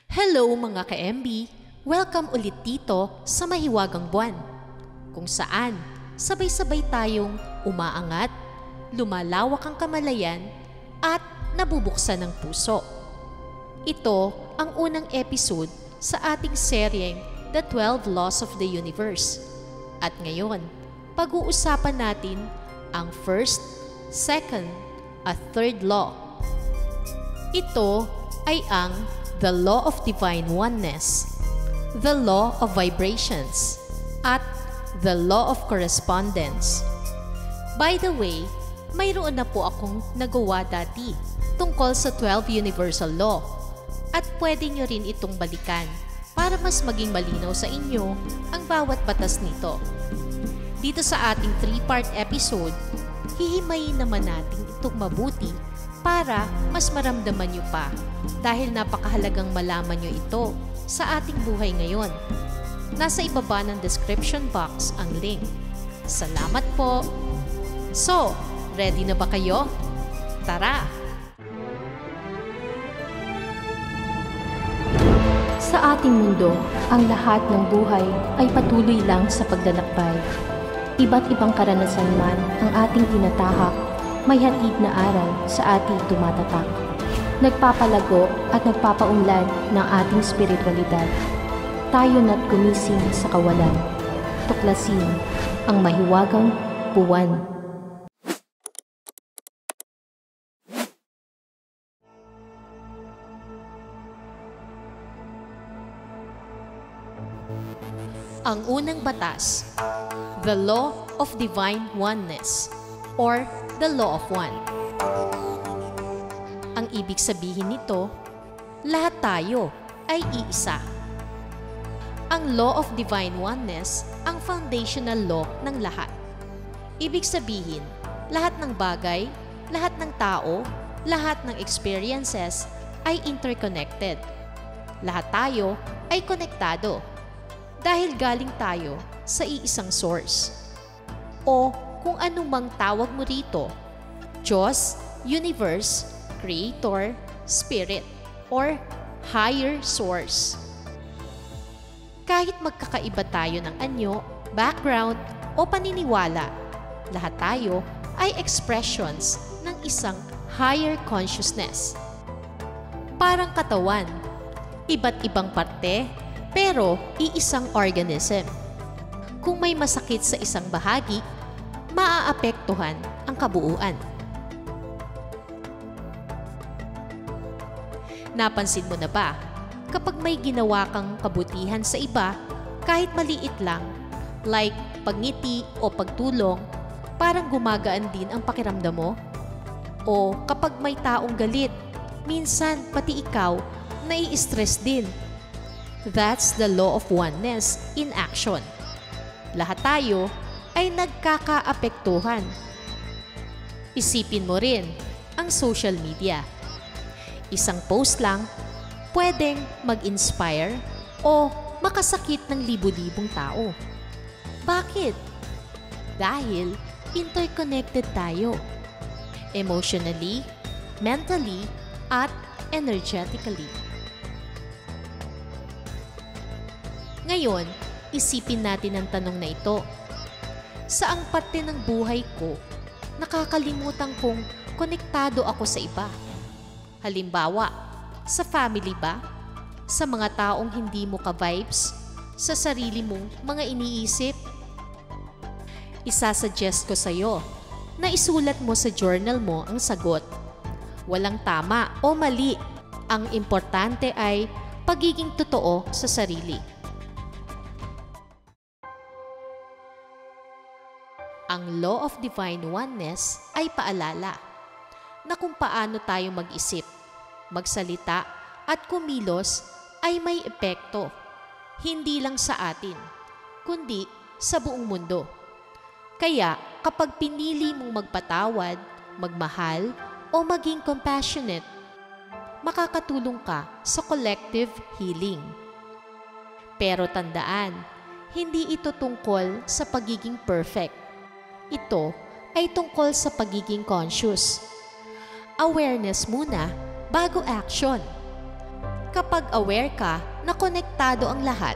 Hello mga ka-MB! Welcome ulit dito sa Mahiwagang Buwan, kung saan sabay-sabay tayong umaangat, lumalawak ang kamalayan at nabubuksan ng puso. Ito ang unang episode sa ating seryeng The 12 Laws of the Universe. At ngayon, pag-uusapan natin ang first, second at third law. Ito ay ang the law of divine oneness, the law of vibrations, at the law of correspondence. By the way, mayroon na po akong nagawa dati tungkol sa 12 universal law at pwede nyo rin itong balikan para mas maging malinaw sa inyo ang bawat batas nito. Dito sa ating 3-part episode, hihimayin naman natin itong mabuti para mas maramdaman nyo pa dahil napakahalagang malaman nyo ito sa ating buhay ngayon. Nasa ibaba ng description box ang link. Salamat po! So, ready na ba kayo? Tara! Sa ating mundo, ang lahat ng buhay ay patuloy lang sa paglalakbay. Iba't ibang karanasan man ang ating tinatahak, may hatid na aral sa ating tumatatak. Nagpapalago at nagpapaunlad ng ating spiritualidad. Tayo na't gumising sa kawalan. Tuklasin ang mahiwagang buwan. Ang unang batas, the law of divine oneness or the law of one. Ang ibig sabihin nito, lahat tayo ay iisa. Ang law of divine oneness ang foundational law ng lahat. Ibig sabihin, lahat ng bagay, lahat ng tao, lahat ng experiences ay interconnected. Lahat tayo ay konektado dahil galing tayo sa iisang source. O kung anumang tawag mo rito, Diyos, Universe, Creator, Spirit, or Higher Source. Kahit magkakaiba tayo ng anyo, background, o paniniwala, lahat tayo ay expressions ng isang higher consciousness. Parang katawan, iba't ibang parte, pero iisang organism. Kung may masakit sa isang bahagi, maaapektuhan ang kabuuan. Napansin mo na ba, kapag may ginawa kang kabutihan sa iba, kahit maliit lang, like pagngiti o pagtulong, parang gumagaan din ang pakiramdam mo? O kapag may taong galit, minsan pati ikaw nai-stress din. That's the law of oneness in action. Lahat tayo ay nagkakaapektuhan. Isipin mo rin ang social media. Isang post lang, pwedeng mag-inspire o makasakit ng libu-libong tao. Bakit? Dahil interconnected tayo. Emotionally, mentally, at energetically. Ngayon, isipin natin ang tanong na ito. Saang parte ng buhay ko, nakakalimutan kong konektado ako sa iba? Halimbawa, sa family ba? Sa mga taong hindi mo ka-vibes? Sa sarili mong mga iniisip? Isasuggest ko sa iyo na isulat mo sa journal mo ang sagot. Walang tama o mali. Ang importante ay pagiging totoo sa sarili. Ang law of divine oneness ay paalala na kung paano tayo mag-isip, magsalita at kumilos ay may epekto, hindi lang sa atin, kundi sa buong mundo. Kaya kapag pinili mong magpatawad, magmahal o maging compassionate, makakatulong ka sa collective healing. Pero tandaan, hindi ito tungkol sa pagiging perfect. Ito ay tungkol sa pagiging conscious. Awareness muna bago action. Kapag aware ka na konektado ang lahat,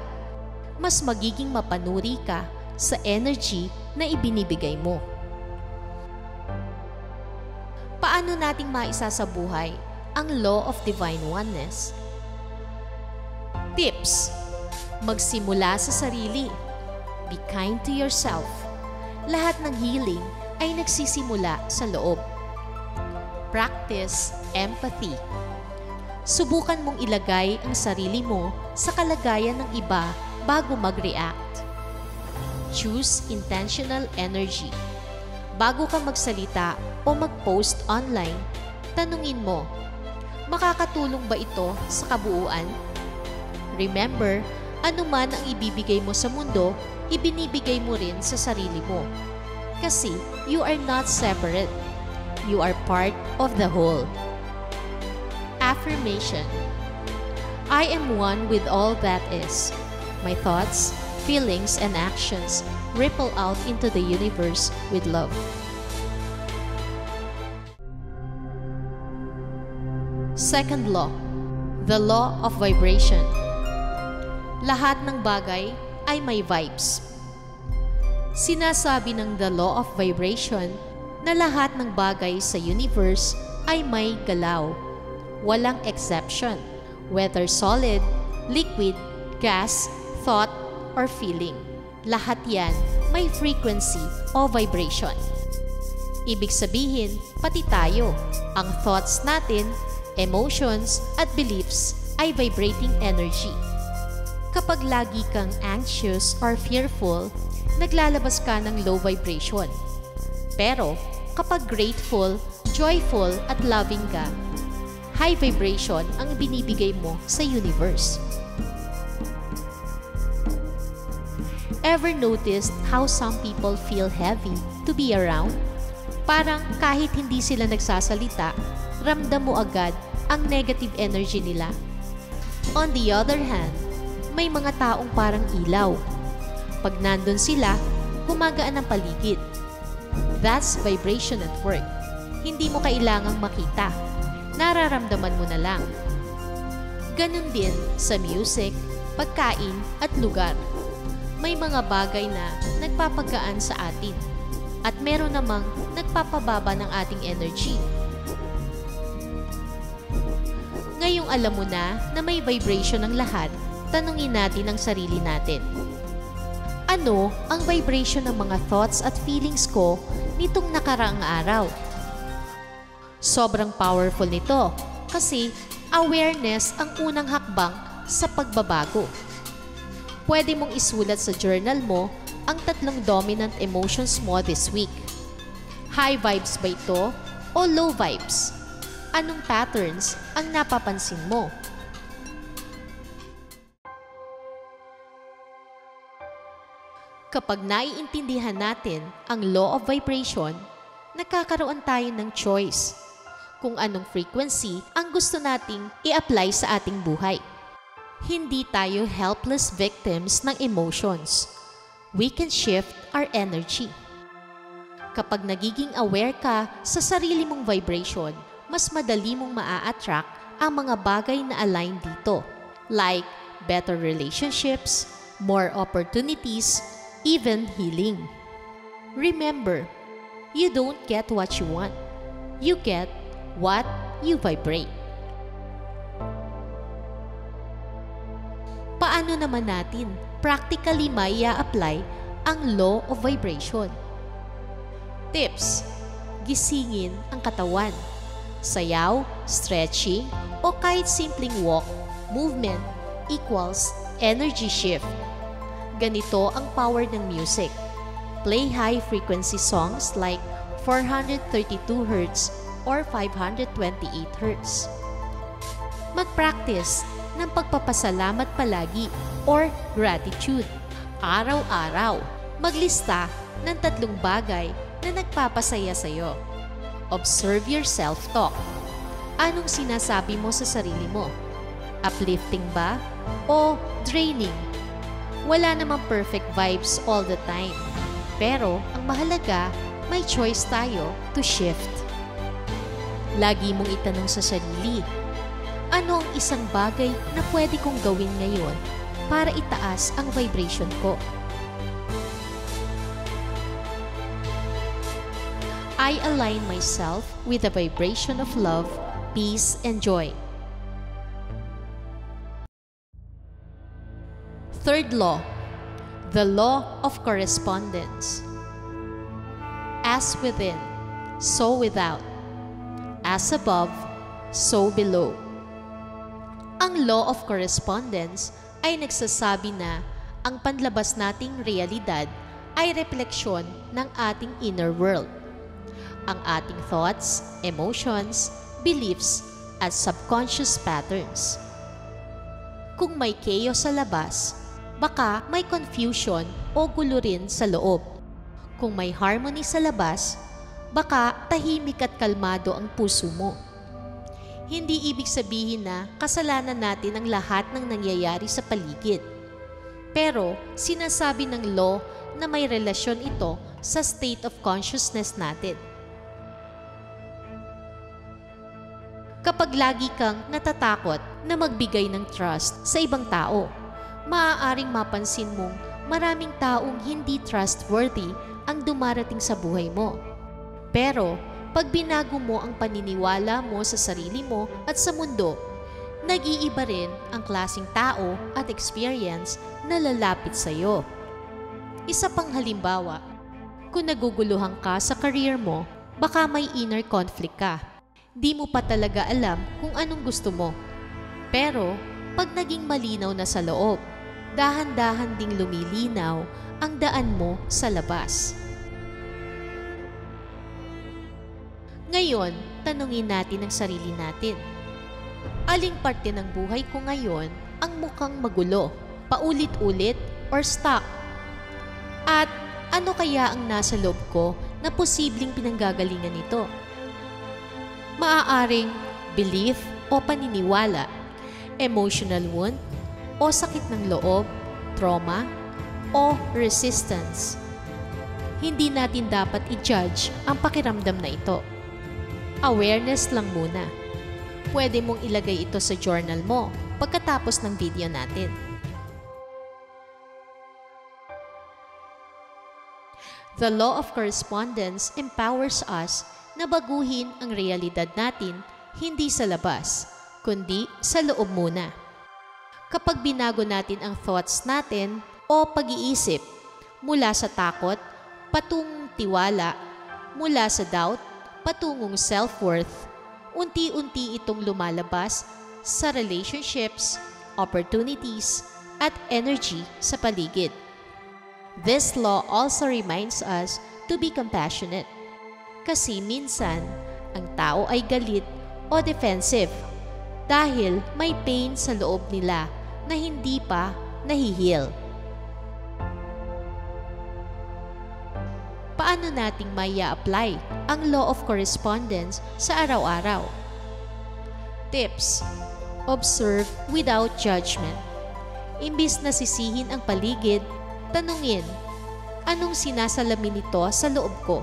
mas magiging mapanuri ka sa energy na ibinibigay mo. Paano nating maisasabuhay ang Law of Divine Oneness? Tips: magsimula sa sarili. Be kind to yourself. Lahat ng healing ay nagsisimula sa loob. Practice empathy. Subukan mong ilagay ang sarili mo sa kalagayan ng iba bago mag-react. Choose intentional energy. Bago ka magsalita o mag-post online, tanungin mo, makakatulong ba ito sa kabuuan? Remember, anuman ang ibibigay mo sa mundo, ibinibigay mo rin sa sarili mo. Kasi you are not separate. You are part of the whole. Affirmation: I am one with all that is. My thoughts, feelings, and actions ripple out into the universe with love. Second law, the law of vibration. Lahat ng bagay ay may vibes. Sinasabi ng the law of vibration na lahat ng bagay sa universe ay may galaw. Walang exception, whether solid, liquid, gas, thought, or feeling. Lahat yan may frequency o vibration. Ibig sabihin, pati tayo, ang thoughts natin, emotions, at beliefs ay vibrating energy. Kapag lagi kang anxious or fearful, naglalabas ka ng low vibration. Pero kapag grateful, joyful, at loving ka, high vibration ang binibigay mo sa universe. Ever noticed how some people feel heavy to be around? Parang kahit hindi sila nagsasalita, ramdam mo agad ang negative energy nila. On the other hand, may mga taong parang ilaw. Pag nandun sila, gumagaan ang paligid. That's vibration at work. Hindi mo kailangang makita. Nararamdaman mo na lang. Ganun din sa music, pagkain at lugar. May mga bagay na nagpapagaan sa atin at meron namang nagpapababa ng ating energy. Ngayong alam mo na may vibration ng lahat, tanungin natin ang sarili natin. Ano ang vibration ng mga thoughts at feelings ko nitong nakaraang araw? Sobrang powerful nito kasi awareness ang unang hakbang sa pagbabago. Pwede mong isulat sa journal mo ang 3 dominant emotions mo this week. High vibes ba ito o low vibes? Anong patterns ang napapansin mo? Kapag naiintindihan natin ang law of vibration, nagkakaroon tayo ng choice kung anong frequency ang gusto nating i-apply sa ating buhay. Hindi tayo helpless victims ng emotions. We can shift our energy. Kapag nagiging aware ka sa sarili mong vibration, mas madali mong maa-attract ang mga bagay na align dito, like better relationships, more opportunities, even healing. Remember, you don't get what you want. You get what you vibrate. Paano naman natin practically maya-apply ang law of vibration? Tips: gisingin ang katawan. Sayaw, stretching, o kahit simpleng walk, movement equals energy shift. Ganito ang power ng music. Play high-frequency songs like 432 Hz or 528 Hz. Mag-practice ng pagpapasalamat palagi or gratitude. Araw-araw, maglista ng 3 bagay na nagpapasaya sa'yo. Observe your self-talk. Anong sinasabi mo sa sarili mo? Uplifting ba o draining? Wala namang perfect vibes all the time. Pero ang mahalaga, may choice tayo to shift. Lagi mong itanong sa sarili, Ano ang isang bagay na pwede kong gawin ngayon para itaas ang vibration ko? I align myself with the vibration of love, peace, and joy. Third law, the law of correspondence. As within, so without. As above, so below. Ang law of correspondence ay nagsasabi na ang panlabas nating realidad ay refleksyon ng ating inner world. Ang ating thoughts, emotions, beliefs, at subconscious patterns. Kung may chaos sa labas, baka may confusion o gulo rin sa loob. Kung may harmony sa labas, baka tahimik at kalmado ang puso mo. Hindi ibig sabihin na kasalanan natin ang lahat ng nangyayari sa paligid. Pero sinasabi ng law na may relasyon ito sa state of consciousness natin. Kapag lagi kang natatakot na magbigay ng trust sa ibang tao, maaaring mapansin mong maraming taong hindi trustworthy ang dumarating sa buhay mo. Pero pag binago mo ang paniniwala mo sa sarili mo at sa mundo, nag-iiba rin ang klaseng tao at experience na lalapit sa iyo. Isa pang halimbawa, kung naguguluhan ka sa career mo, baka may inner conflict ka. Di mo pa talaga alam kung anong gusto mo. Pero pag naging malinaw na sa loob, dahan-dahan ding lumilinaw ang daan mo sa labas. Ngayon, tanungin natin ang sarili natin. Aling parte ng buhay ko ngayon ang mukhang magulo, paulit-ulit, or stuck? At ano kaya ang nasa loob ko na posibleng pinanggagalingan nito? Maaaring belief o paniniwala, emotional wound o sakit ng loob, trauma o resistance. Hindi natin dapat i-judge ang pakiramdam na ito. Awareness lang muna. Pwede mong ilagay ito sa journal mo pagkatapos ng video natin. The law of correspondence empowers us na baguhin ang realidad natin hindi sa labas, kundi sa loob muna. Kapag binago natin ang thoughts natin o pag-iisip mula sa takot patungong tiwala, mula sa doubt patungong self-worth, unti-unti itong lumalabas sa relationships, opportunities, at energy sa paligid. This law also reminds us to be compassionate. Kasi minsan, ang tao ay galit o defensive dahil may pain sa loob nila na hindi pa nahihil. Paano nating maya-apply ang law of correspondence sa araw-araw? Tips: observe without judgment. Imbis na sisihin ang paligid, tanungin, anong sinasalamin nito sa loob ko?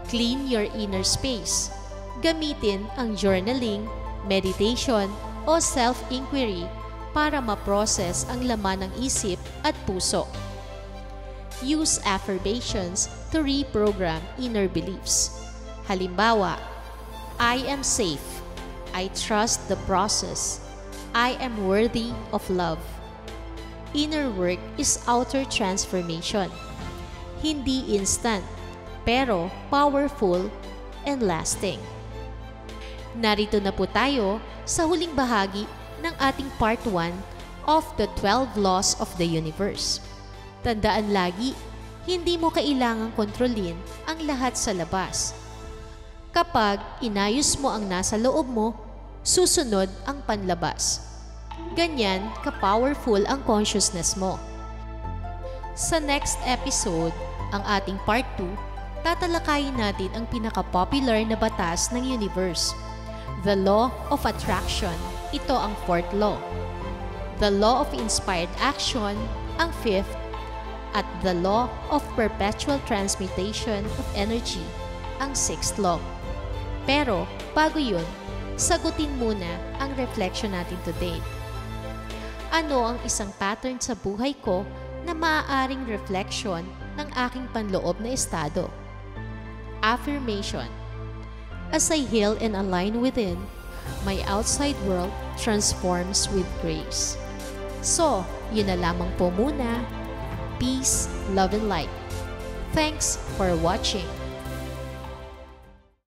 Clean your inner space. Gamitin ang journaling, meditation, o self-inquiry para ma-process ang laman ng isip at puso. Use affirmations to reprogram inner beliefs. Halimbawa, I am safe. I trust the process. I am worthy of love. Inner work is outer transformation. Hindi instant, pero powerful and lasting. Narito na po tayo sa huling bahagi ng ating part 1 of the 12 laws of the universe. Tandaan lagi, hindi mo kailangang kontrolin ang lahat sa labas. Kapag inayos mo ang nasa loob mo, susunod ang panlabas. Ganyan ka-powerful ang consciousness mo. Sa next episode, ang ating part 2, tatalakayin natin ang pinaka-popular na batas ng universe. The law of attraction, ito ang 4th law. The law of inspired action, ang 5th. At the law of perpetual transmutation of energy, ang 6th law. Pero bago yun, sagutin muna ang reflection natin today. Ano ang isang pattern sa buhay ko na maaaring reflection ng aking panloob na estado? Affirmation. As I heal and align within, my outside world transforms with grace. So, yun na lamang po muna. Peace, love, and light. Thanks for watching.